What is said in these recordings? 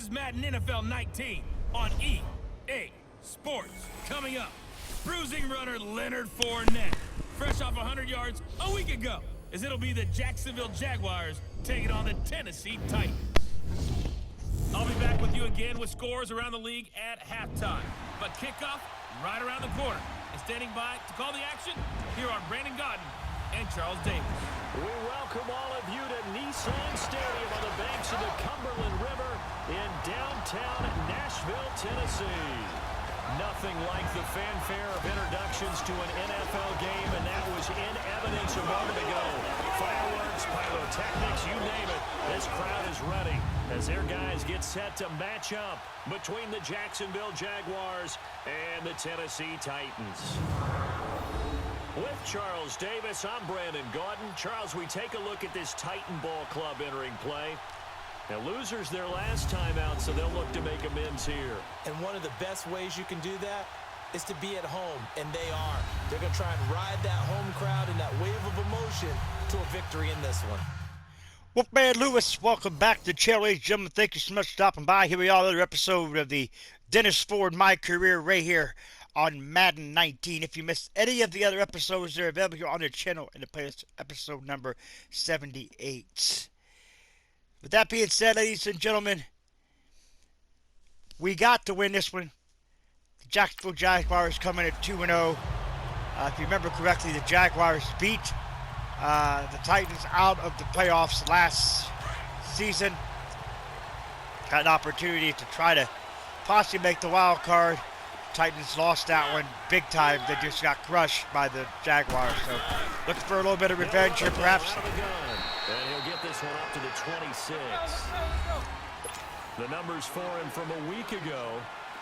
is Madden NFL 19 on EA Sports. Coming up, bruising runner Leonard Fournette, fresh off 100 yards a week ago, as it'll be the Jacksonville Jaguars taking on the Tennessee Titans. I'll be back with you again with scores around the league at halftime. But kickoff right around the corner. And standing by to call the action, here are Brandon Godden and Charles Davis. We welcome all of you to Nissan Stadium on the banks of the Cumberland River in downtown Nashville, Tennessee. Nothing like the fanfare of introductions to an NFL game, and that was in evidence a moment ago. Fireworks, pyrotechnics, you name it. This crowd is ready as their guys get set to match up between the Jacksonville Jaguars and the Tennessee Titans. With Charles Davis, I'm Brandon Gaudin. Charles, we take a look at this Titan Ball Club entering play. Now, losers their last time out, so they'll look to make amends here. And one of the best ways you can do that is to be at home, and they are. They're going to try and ride that home crowd and that wave of emotion to a victory in this one. Wolfman Lewis, welcome back to the channel, ladies and gentlemen. Thank you so much for stopping by. Here we are, another episode of the Dennis Ford My Career right here on Madden 19. If you missed any of the other episodes, they're available here on the channel in the playlist, episode number 78. With that being said, ladies and gentlemen, we got to win this one. The Jacksonville Jaguars come in at 2-0. If you remember correctly, the Jaguars beat the Titans out of the playoffs last season. Had an opportunity to try to possibly make the wild card. Titans lost that one big time. They just got crushed by the Jaguars. So looking for a little bit of revenge here, perhaps. And he'll get this one up to the 26. The numbers for him from a week ago.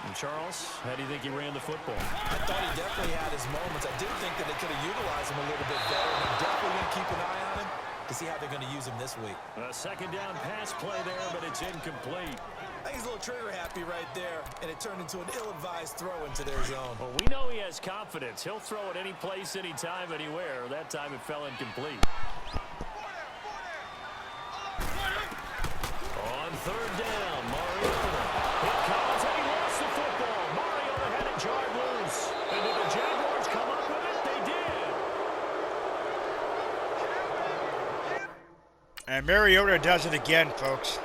And Charles, how do you think he ran the football? I thought he definitely had his moments. I did think that they could have utilized him a little bit better. And I'm definitely going to keep an eye on him to see how they're going to use him this week. A second down pass play there, but it's incomplete. I think he's a little trigger happy right there, and it turned into an ill-advised throw into their zone. Well, we know he has confidence. He'll throw it any place, anytime, anywhere. That time it fell incomplete. On third down, Mariotta. Here comes, and he lost the football. Mariotta had it jarred loose. And did the Jaguars come up with it? They did. And Mariota does it again, folks.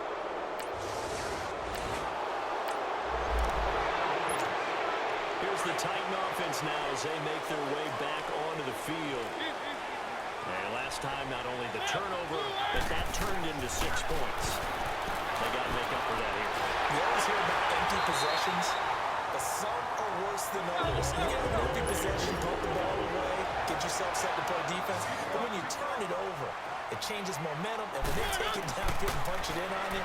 Here's the Titan offense now as they make their way back onto the field. And last time, not only the turnover, but that turned into 6 points. They got to make up for that here. You always hear about empty possessions, but some are worse than others. You get an empty possession, put the ball away, get yourself set to play defense, but when you turn it over, it changes momentum, and when they take it down, get and punch it in on you,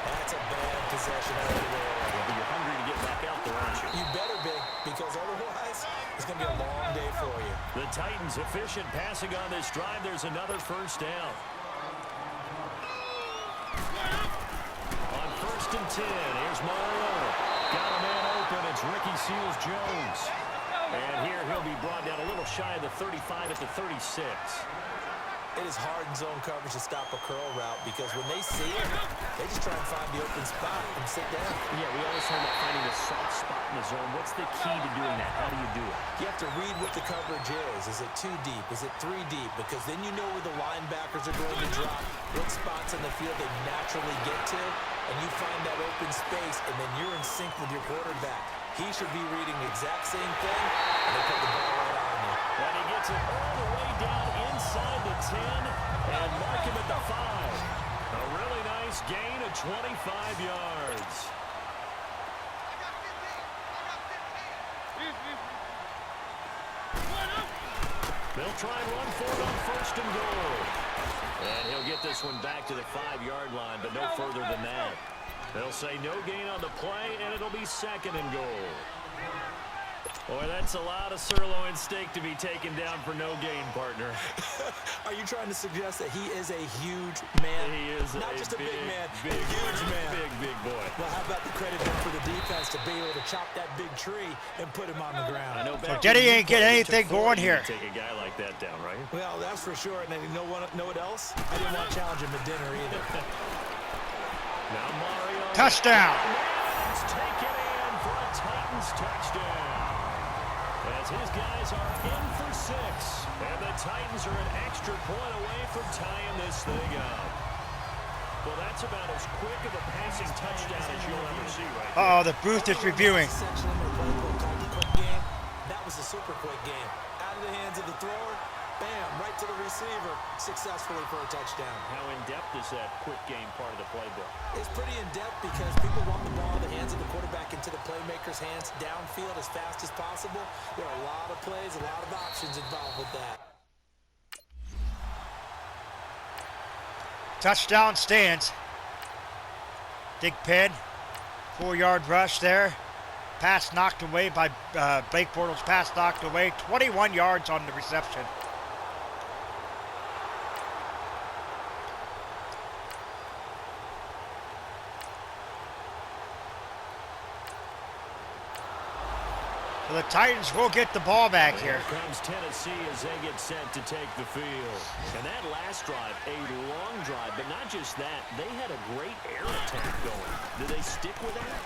that's a bad possession out of the way. Well, you're hungry to get back out there, aren't you? You better be, because otherwise, it's going to be a long day for you. The Titans efficient passing on this drive. There's another first down. On 1st and 10, here's Mariota. Got a man open. It's Ricky Seals-Jones. And here he'll be brought down a little shy of the 35 at the 36. It is hard in zone coverage to stop a curl route because when they see it, they just try and find the open spot and sit down. Yeah, we always talk about finding a soft spot in the zone. What's the key to doing that? How do you do it? You have to read what the coverage is. Is it 2 deep? Is it 3 deep? Because then you know where the linebackers are going to drop, what spots on the field they naturally get to, and you find that open space, and then you're in sync with your quarterback. He should be reading the exact same thing, and they put the ball right on you. And he gets it all the way down inside the 10 and mark him at the 5. A really nice gain of 25 yards. They'll try and run for it on 1st and goal. And he'll get this one back to the 5-yard line, but no further than that. They'll say no gain on the play, and it'll be 2nd and goal. Boy, that's a lot of sirloin steak to be taken down for no gain, partner. Are you trying to suggest that he is a huge man? He is not just a big man, big, a huge man. Big boy. Well, how about the credit then for the defense to be able to chop that big tree and put him on the ground? I know. So Denny ain't get anything going here. Take a guy like that down, right? Well, that's for sure. And then you know what else? I didn't want to challenge him at dinner either. Now Mario. Touchdown. It's taken in for a Titans touchdown. As his guys are in for 6. And the Titans are an extra point away from tying this thing up. Well, that's about as quick of a passing touchdown as you'll ever see right there. Uh-oh, the booth is reviewing. That was a super quick game. Out of the hands of the thrower, bam, right to the receiver, successfully for a touchdown. How in-depth is that quick game part of the playbook? It's pretty in-depth because people want the ball in the hands of the quarterback into the playmaker's hands downfield as fast as possible. There are a lot of plays, a lot of options involved with that. Touchdown stands. Big pin. 4-yard rush there. Pass knocked away by Blake Bortles. Pass knocked away. 21 yards on the reception. So the Titans will get the ball back here. Here comes Tennessee as they get set to take the field. And that last drive, a long drive, but not just that. They had a great air attack going. Did they stick with that?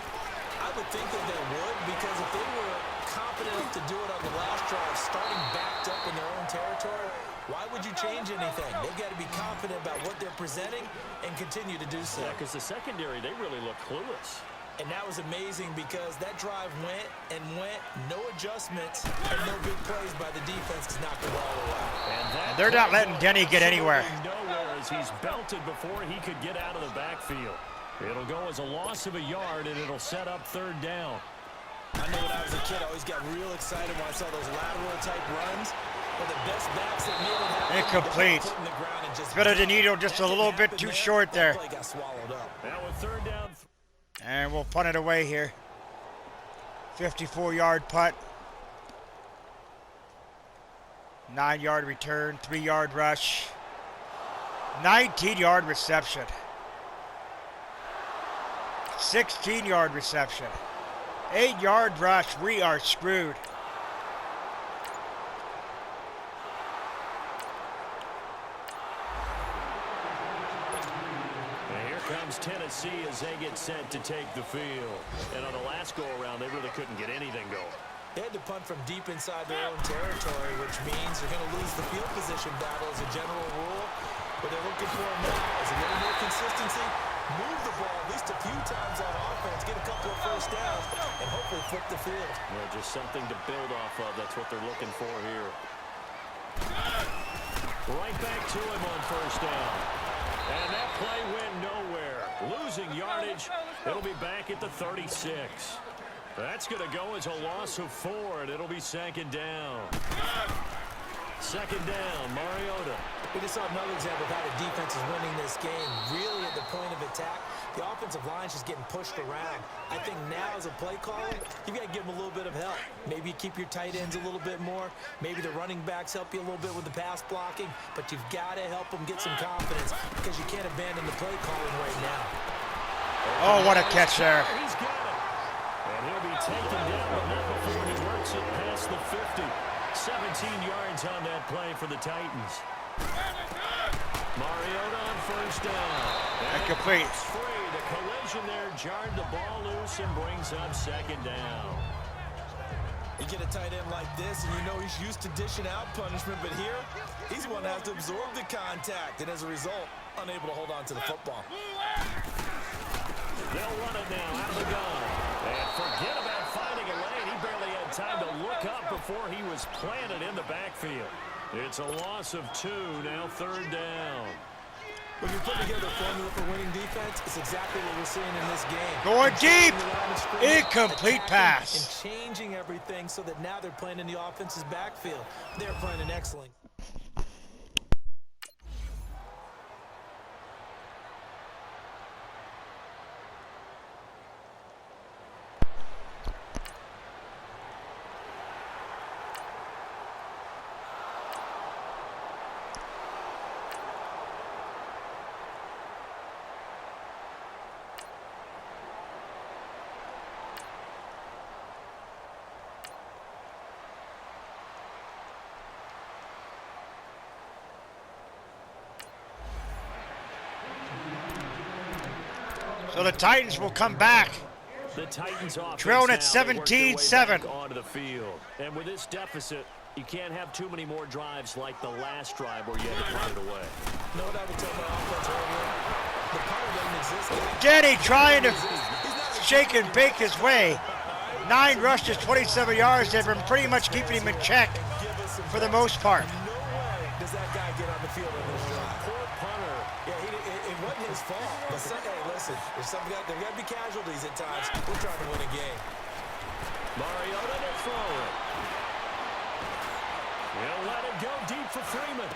I would think that they would, because if they were confident enough to do it on the last drive, starting backed up in their own territory, why would you change anything? They've got to be confident about what they're presenting and continue to do so. Yeah, because the secondary, they really look clueless. And that was amazing because that drive went, no adjustments, and no big plays by the defense to knock the ball away. And they're not letting Denny get anywhere. Nowhere as he's belted before he could get out of the backfield. It'll go as a loss of a yard, and it'll set up 3rd down. I know when I was a kid, I always got real excited when I saw those lateral-type runs. But the best backs that made it happen, incomplete. Benedito just a little bit too short there. That play got swallowed up. Now with 3rd down. And we'll punt it away here. 54-yard punt. 9-yard return, 3-yard rush. 19-yard reception. 16-yard reception. 8-yard rush. We are screwed. Comes Tennessee as they get set to take the field. And on the last go-around, they really couldn't get anything going. They had to punt from deep inside their own territory, which means they're going to lose the field position battle as a general rule. What they're looking for now is a little more consistency, move the ball at least a few times on offense, get a couple of first downs, and hopefully flip the field. Well, just something to build off of. That's what they're looking for here. Right back to him on 1st down. And that play went nowhere. Losing yardage. It'll be back at the 36. That's going to go as a loss of 4, and it'll be 2nd down. 2nd down, Mariota. We just saw another example of how the defense is winning this game. Really at the point of attack, the offensive line's just getting pushed around. I think now as a play caller, you've got to give them a little bit of help. Maybe you keep your tight ends a little bit more. Maybe the running backs help you a little bit with the pass blocking. But you've got to help them get some confidence because you can't abandon the play calling right now. Oh, what a catch there. He's got it. And he'll be taken down, but not before he works it past the 50. 17 yards on that play for the Titans. Mariota on 1st down. Incomplete. Free. The collision there jarred the ball loose and brings up 2nd down. You get a tight end like this, and you know he's used to dishing out punishment, but here, he's the one that has to absorb the contact, and as a result, unable to hold on to the football. They'll run it now out of the gun. And forget about finding a lane. He barely had time to look up before he was planted in the backfield. It's a loss of 2, now 3rd down. When you put together a formula for winning defense, it's exactly what we're seeing in this game. Going deep. Incomplete pass. And changing everything so that now they're playing in the offense's backfield. They're playing an excellent. So the Titans will come back. The Titans offense trailing at now, they work their way 17-7. back onto the field. And with this deficit, you can't have too many more drives like the last drive where you had to punt it away. No what I would tell my offense earlier? The punter doesn't exist yet. Denny trying to shake and bake his way. 9 rushes, 27 yards. They've been pretty much keeping him in check for the most part. No way does that guy get on the field on this drive. Poor punter. Yeah, it wasn't his fault. But hey, listen, there's got to be casualties at times. We're trying to win a game. Mariotta to throw it. He'll let it go deep for Freeman.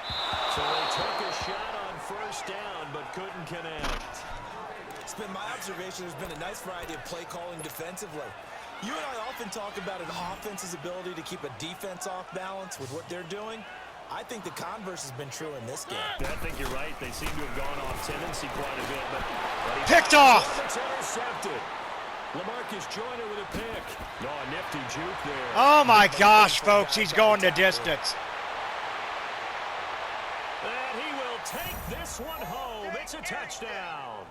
So they took a shot on first down, but couldn't connect. It's been my observation there's been a nice variety of play calling defensively. You and I often talk about an offense's ability to keep a defense off balance with what they're doing. I think the converse has been true in this game. I think you're right. They seem to have gone off tendency quite a bit, but he Picked off. It's intercepted. LaMarcus Joyner with a pick. No, a nifty juke there. Oh my gosh, folks, he's going the distance. And he will take this one home. It's a touchdown.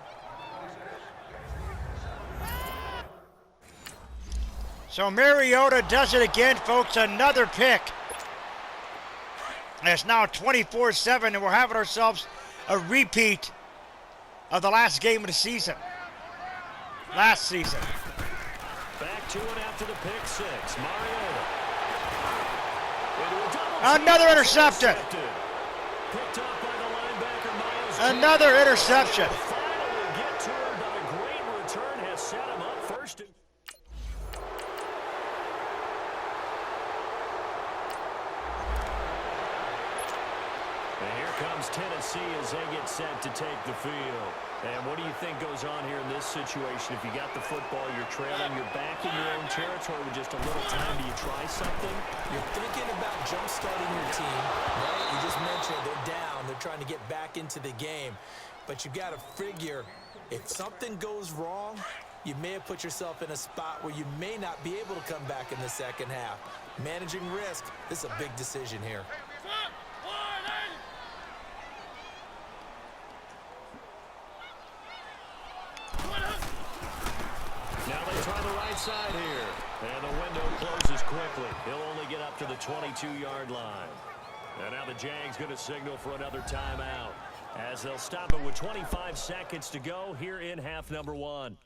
So Mariota does it again, folks, another pick. And it's now 24-7, and we're having ourselves a repeat of the last game of the season. Last season. Back to it after the pick six. Mariota. Another interception. Picked up by the linebacker, Miles. Another interception. Finally get to him, but a great return has set him up first. And here comes Tennessee as they get set to take the field. And what do you think goes on here in this situation? If you got the football, you're trailing, you're back in your own territory with just a little time. Do you try something? You're thinking about jump-starting your team, right? You just mentioned they're down. They're trying to get back into the game. But you've got to figure, if something goes wrong, you may have put yourself in a spot where you may not be able to come back in the second half. Managing risk, this is a big decision here. Now they try the right side here. And the window closes quickly. He'll only get up to the 22-yard line. And now the Jags going to signal for another timeout, as they'll stop it with 25 seconds to go here in half number one.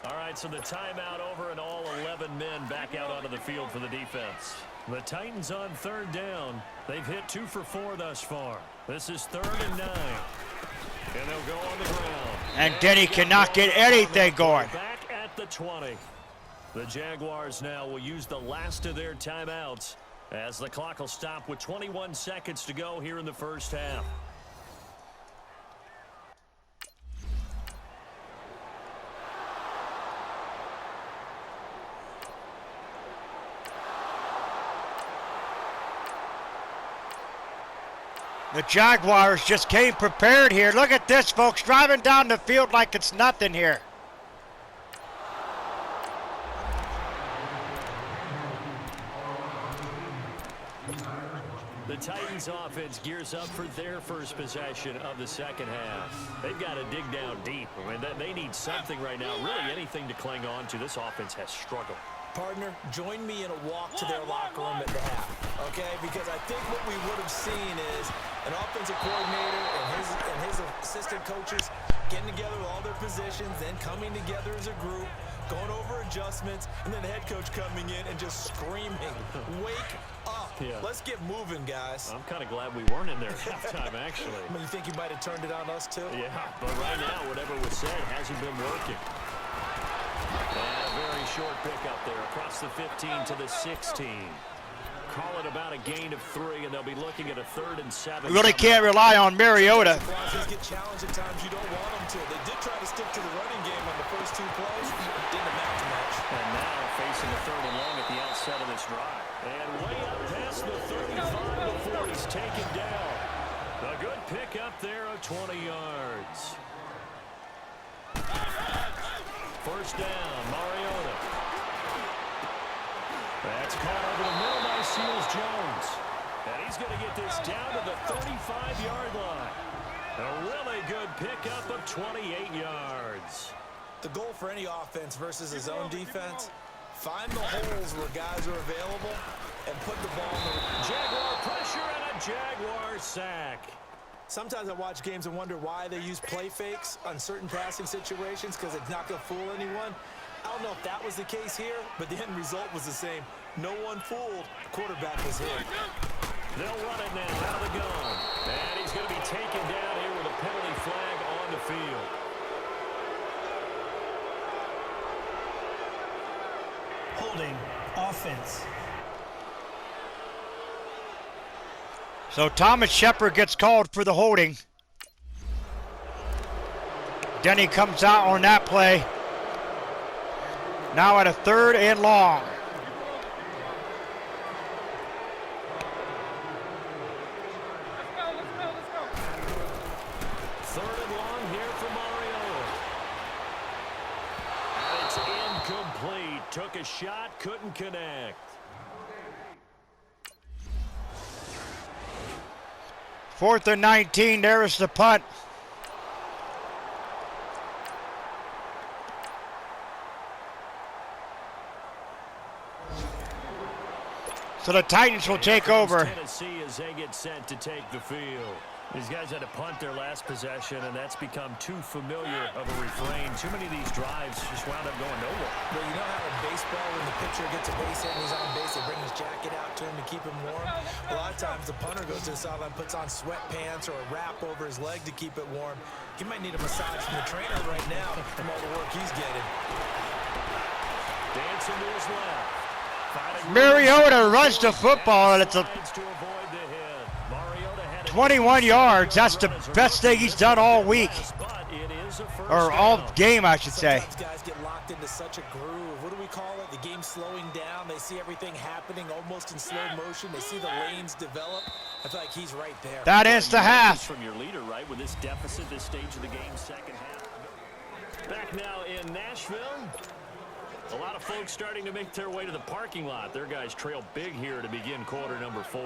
All right, so the timeout over and all 11 men back out onto the field for the defense. The Titans on third down. They've hit 2 for 4 thus far. This is 3rd and 9. And they'll go on the ground. And Denny cannot get anything going. Back at the 20. The Jaguars now will use the last of their timeouts as the clock will stop with 21 seconds to go here in the first half. The Jaguars just came prepared here. Look at this, folks, driving down the field like it's nothing here. The Titans offense gears up for their first possession of the second half. They've got to dig down deep. I mean, they need something right now, really anything to cling on to. This offense has struggled. Partner, join me in a walk to their locker room at the half, okay? Because I think what we would have seen is an offensive coordinator and his assistant coaches getting together with all their positions, then coming together as a group, going over adjustments, and then the head coach coming in and just screaming, wake up. Yeah. Let's get moving, guys. I'm kind of glad we weren't in there at halftime, actually. I mean, you think you might have turned it on us, too? Yeah, but right now, whatever was said hasn't been working. And a very short pickup there across the 15 to the 16. Call it about a gain of 3, and they'll be looking at a 3rd and 7. We really can't rely on Mariota. Process get challenged at times you don't want them to. They did try to stick to the running game on the first 2 plays. Didn't amount to much. And now facing the 3rd and long at the outset of this drive. And way up past the 35 before he's taken down. A good pickup there of 20 yards. First down, Mariota. That's caught over the middle by Seals Jones. And he's going to get this down to the 35-yard line. A really good pickup of 28 yards. The goal for any offense versus his own defense, find the holes where guys are available and put the ball in the... Jaguar pressure and a Jaguar sack. Sometimes I watch games and wonder why they use play fakes on certain passing situations because it's not going to fool anyone. I don't know if that was the case here, but the end result was the same. No one fooled. The quarterback was hit. They'll run it now out of the gun. And he's going to be taken down here with a penalty flag on the field. Holding offense. So Thomas Shepard gets called for the holding. Denny comes out on that play. Now at a 3rd and long. Third and long here for Mariotta. It's incomplete. Took a shot, couldn't connect. 4th and 19, there is the punt. So the Titans will take over. Tennessee as they get set to take the field. These guys had to punt their last possession, and that's become too familiar of a refrain. Too many of these drives just wound up going nowhere. But you know how in baseball, when the pitcher gets a base hit and he's on base, they bring his jacket out to him to keep him warm? A lot of times the punter goes to the sideline, puts on sweatpants or a wrap over his leg to keep it warm. He might need a massage from the trainer right now from all the work he's getting. Dancing to his left. Mariota runs the football, and it's a 21 yards. That's the best thing he's done all week. Or all game, I should say. Sometimes guys get locked into such a groove. What do we call it? The game's slowing down. They see everything happening almost in slow motion. They see the lanes develop. I feel like he's right there. That ends the half. From your leader, right, with this deficit, this stage of the game, second half. Back now in Nashville. A lot of folks starting to make their way to the parking lot. Their guys trail big here to begin quarter number 4.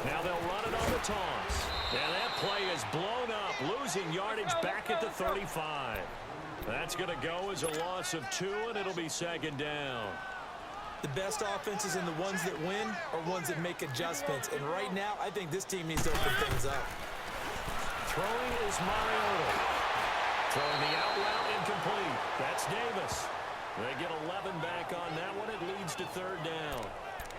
Now they'll run it on the toss. And that play is blown up, losing yardage back at the 35. That's going to go as a loss of 2, and it'll be second down. The best offenses and the ones that win are ones that make adjustments. And right now, I think this team needs to open things up. Throwing is Mariotta. Throwing the out route incomplete. That's Davis. They get 11 back on that one. It leads to 3rd down.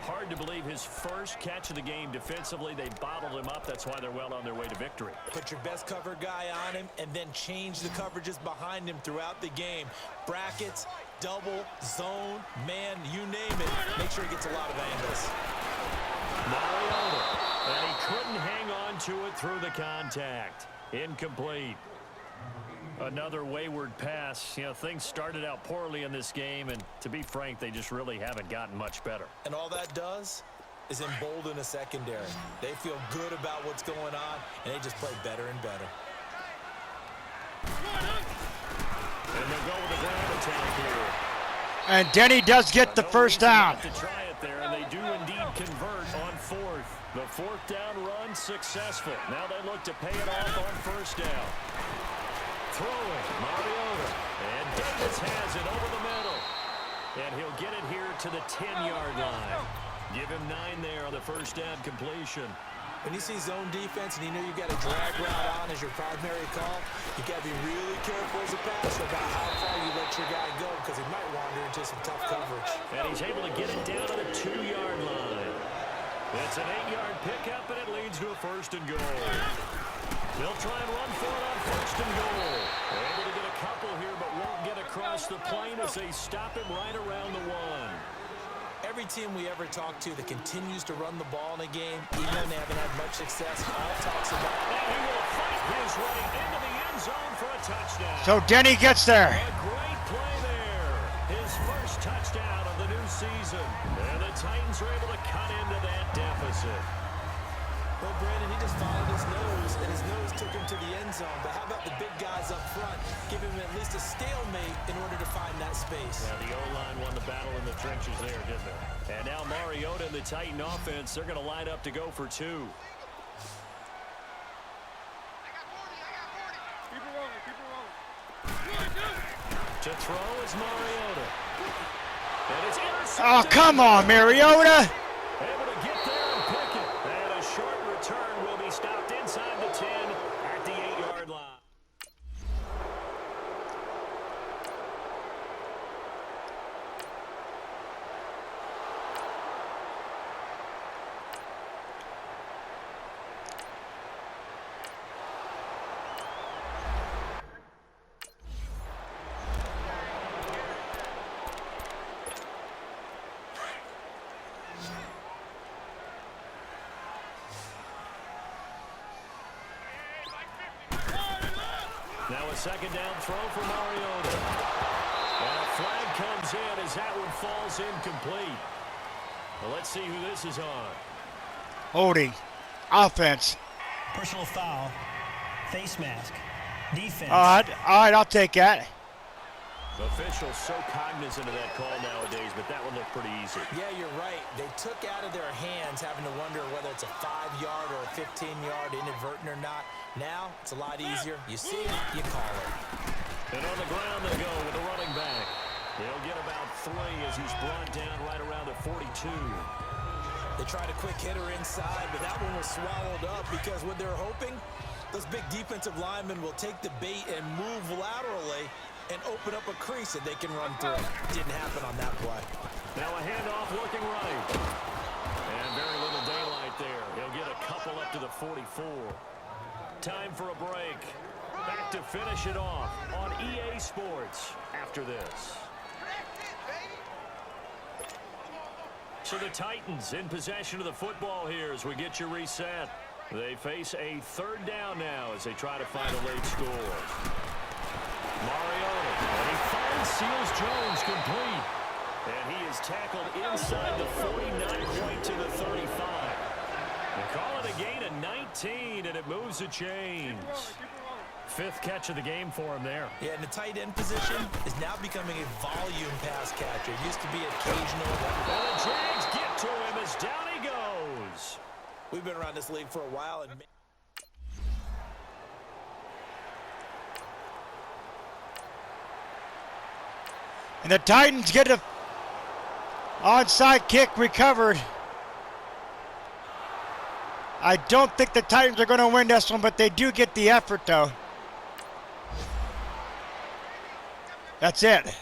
Hard to believe his first catch of the game defensively. They bottled him up. That's why they're well on their way to victory. Put your best cover guy on him and then change the coverages behind him throughout the game. Brackets, double, zone, man, you name it. Make sure he gets a lot of angles. Mariota. And he couldn't hang on to it through the contact. Incomplete. Another wayward pass. You know, things started out poorly in this game, and to be frank, they just really haven't gotten much better. And all that does is embolden a secondary. They feel good about what's going on, and they just play better and better. And they'll go with a ground attack here. And Denny does get the first down. To try it there, and they do indeed convert on 4th. The 4th down run successful. Now they look to pay it off on 1st down. Throwing, Mariota, and Davis has it over the middle. And he'll get it here to the 10-yard line. Give him 9 there on the 1st down completion. When you see zone defense and you know you've got a drag route on as your primary call, you got to be really careful as a passer about how far you let your guy go because he might wander into some tough coverage. And he's able to get it down to the 2-yard line. It's an 8-yard pickup, and it leads to a 1st and goal. They'll try and run for it on 1st and goal. They're able to get a couple here, but won't get across the plane as they stop him right around the 1. Every team we ever talk to that continues to run the ball in a game, even when they haven't had much success, all talks about it. And he will fight his way into the end zone for a touchdown. So Denny gets there. A great play there. His first touchdown of the new season. And the Titans are able to cut into that deficit. Well, Brandon, he just followed his his nose took him to the end zone. But how about the big guys up front? Give him at least a stalemate in order to find that space. Yeah, the O-line won the battle in the trenches there, didn't they? And now Mariota and the Titan offense, they're going to line up to go for two. To throw is Mariota. And it's intercepted. Oh, come on, Mariota. Able to get there and pick it. And a short return will be stopped inside the 10 at the 8-yard line. Now a second down throw for Mariota. And a flag comes in as that one falls incomplete. Well, let's see who this is on. Holding. Offense. Personal foul. Face mask. Defense. All right, I'll take that. Officials so cognizant of that call nowadays, but that one looked pretty easy. Yeah, you're right. They took out of their hands having to wonder whether it's a 5-yard or a 15-yard inadvertent or not. Now, it's a lot easier. You see it, you call it. And on the ground they go with the running back. They'll get about 3 as he's brought down right around the 42. They tried a quick hitter inside, but that one was swallowed up because what they're hoping, those big defensive linemen will take the bait and move laterally and open up a crease that they can run through. Didn't happen on that play. Now a handoff looking right. And very little daylight there. He'll get a couple up to the 44. Time for a break. Back to finish it off on EA Sports after this. So the Titans in possession of the football here as we get you reset. They face a third down now as they try to find a late score. Mariota, and he finds Seals Jones complete. And he is tackled inside the 49 point to the 35. They call it a gain of 19, and it moves the chains. 5th catch of the game for him there. Yeah, and the tight end position is now becoming a volume pass catcher. It used to be occasional. And the Jags get to him as down he goes. We've been around this league for a while, and And the Titans get a onside kick recovered. I don't think the Titans are going to win this one, but they do get the effort, though. That's it.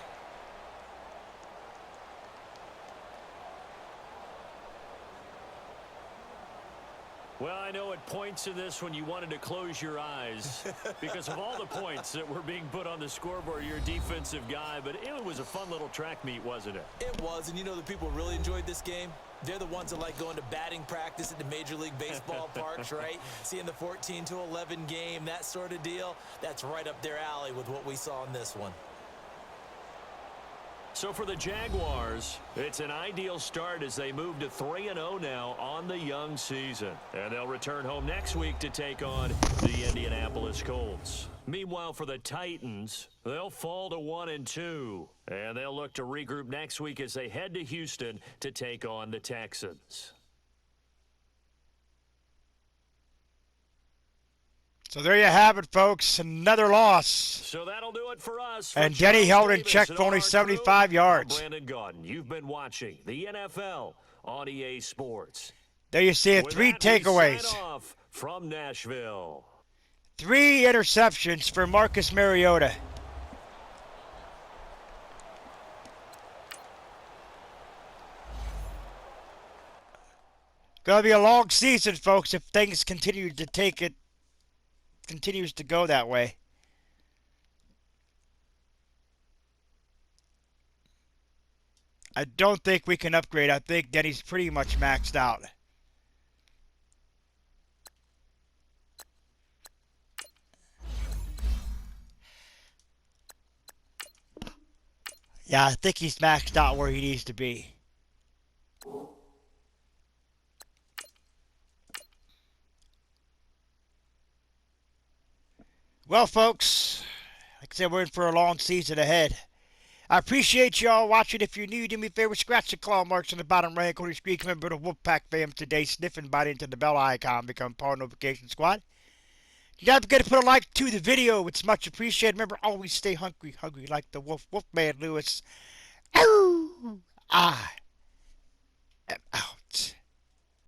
Well, I know at points in this when you wanted to close your eyes because of all the points that were being put on the scoreboard. You're a defensive guy, but it was a fun little track meet, wasn't it? it was, and you know the people really enjoyed this game? They're the ones that like going to batting practice at the Major League Baseball parks, right? Seeing the 14-11 game, that sort of deal. That's right up their alley with what we saw in this one. So for the Jaguars, it's an ideal start as they move to 3-0 now on the young season. And they'll return home next week to take on the Indianapolis Colts. Meanwhile, for the Titans, they'll fall to 1-2. And they'll look to regroup next week as they head to Houston to take on the Texans. So there you have it, folks. Another loss. So that'll do it for us. And Denny held in check for only 75 yards. Brandon Gaudin, you've been watching the NFL on EA Sports. There you see it. 3 takeaways. Sign off from Nashville. 3 interceptions for Marcus Mariota. Gonna be a long season, folks, if things continues to go that way. I don't think we can upgrade. I think Denny's pretty much maxed out. Yeah, I think he's maxed out where he needs to be. Well, folks, like I said, we're in for a long season ahead. I appreciate y'all watching. If you're new, do me a favor, scratch the claw marks on the bottom right corner of the screen. Remember the Wolfpack fam today, sniffing, bite into the bell icon, become part of the notification squad. Do not forget to put a like to the video. It's much appreciated. Remember, always stay hungry like the Wolfman Lewis. Ow! Ah.